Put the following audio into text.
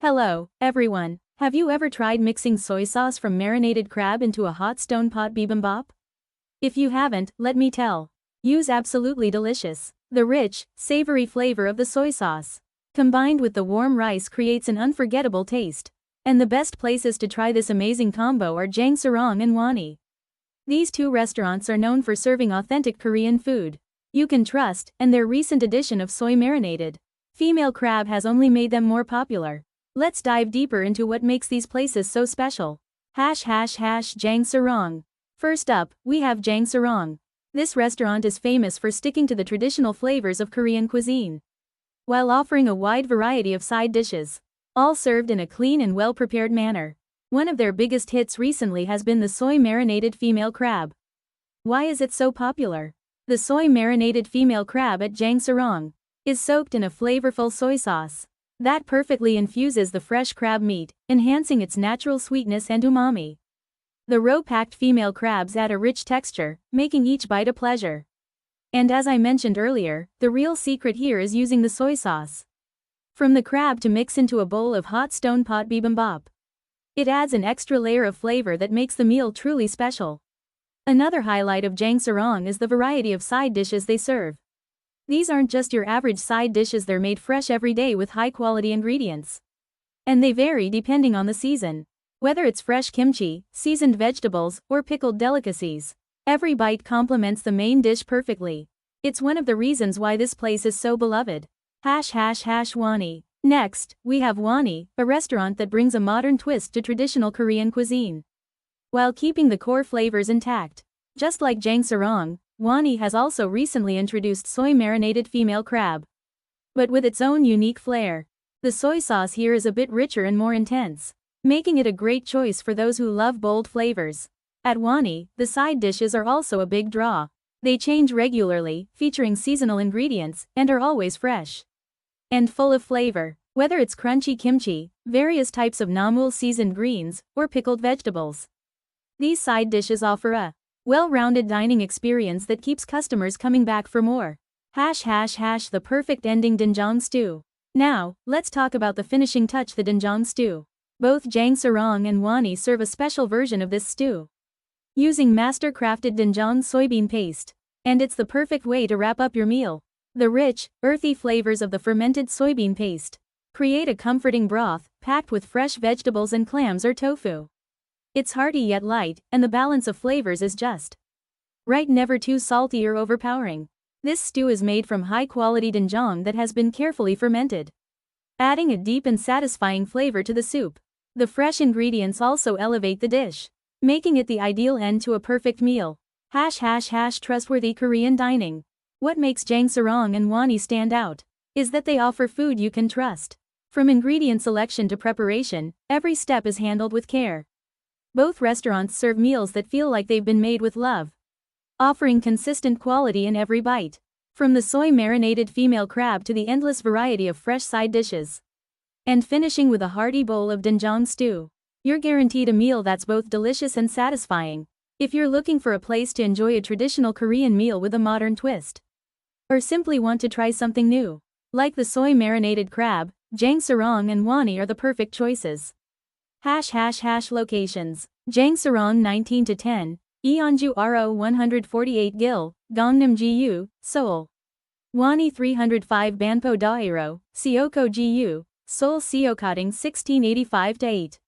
Hello, everyone. Have you ever tried mixing soy sauce from marinated crab into a hot stone pot bibimbap? If you haven't, let me tell. You's absolutely delicious. The rich, savory flavor of the soy sauce, combined with the warm rice, creates an unforgettable taste. And the best places to try this amazing combo are Jangsaerong and Wani. These two restaurants are known for serving authentic Korean food you can trust, and their recent addition of soy marinated female crab has only made them more popular. Let's dive deeper into what makes these places so special. Jangsaerong. First up, we have Jangsaerong. This restaurant is famous for sticking to the traditional flavors of Korean cuisine, while offering a wide variety of side dishes, all served in a clean and well-prepared manner. One of their biggest hits recently has been the soy-marinated female crab. Why is it so popular? The soy-marinated female crab at Jangsaerong is soaked in a flavorful soy sauce that perfectly infuses the fresh crab meat, enhancing its natural sweetness and umami. The roe-packed female crabs add a rich texture, making each bite a pleasure. And as I mentioned earlier, the real secret here is using the soy sauce from the crab to mix into a bowl of hot stone pot bibimbap. It adds an extra layer of flavor that makes the meal truly special. Another highlight of Jangsaerong is the variety of side dishes they serve. These aren't just your average side dishes, they're made fresh every day with high-quality ingredients. And they vary depending on the season. Whether it's fresh kimchi, seasoned vegetables, or pickled delicacies, every bite complements the main dish perfectly. It's one of the reasons why this place is so beloved. Wani. Next, we have Wani, a restaurant that brings a modern twist to traditional Korean cuisine, while keeping the core flavors intact. Just like Jangsaerong, Wani has also recently introduced soy-marinated female crab, but with its own unique flair. The soy sauce here is a bit richer and more intense, making it a great choice for those who love bold flavors. At Wani, the side dishes are also a big draw. They change regularly, featuring seasonal ingredients, and are always fresh and full of flavor. Whether it's crunchy kimchi, various types of namul seasoned greens, or pickled vegetables, these side dishes offer a well-rounded dining experience that keeps customers coming back for more. The perfect ending doenjang stew. Now, let's talk about the finishing touch, the doenjang stew. Both Jangsaerong and Wani serve a special version of this stew, using master-crafted doenjang soybean paste. And it's the perfect way to wrap up your meal. The rich, earthy flavors of the fermented soybean paste create a comforting broth, packed with fresh vegetables and clams or tofu. It's hearty yet light, and the balance of flavors is just right, never too salty or overpowering. This stew is made from high-quality doenjang that has been carefully fermented, adding a deep and satisfying flavor to the soup. The fresh ingredients also elevate the dish, making it the ideal end to a perfect meal. Trustworthy Korean dining. What makes Jangsaerong and Wani stand out is that they offer food you can trust. From ingredient selection to preparation, every step is handled with care. Both restaurants serve meals that feel like they've been made with love, offering consistent quality in every bite. From the soy-marinated female crab to the endless variety of fresh side dishes, and finishing with a hearty bowl of doenjang stew, you're guaranteed a meal that's both delicious and satisfying. If you're looking for a place to enjoy a traditional Korean meal with a modern twist, or simply want to try something new, like the soy-marinated crab, Jangsaerong and Wani are the perfect choices. Locations. Jangsaerong 19-10, Eonju RO 148 Gil, Gangnam Gu, Seoul. Wani 305 Banpo Daero, Seoko Gu, Seoul Seokading 1685-8.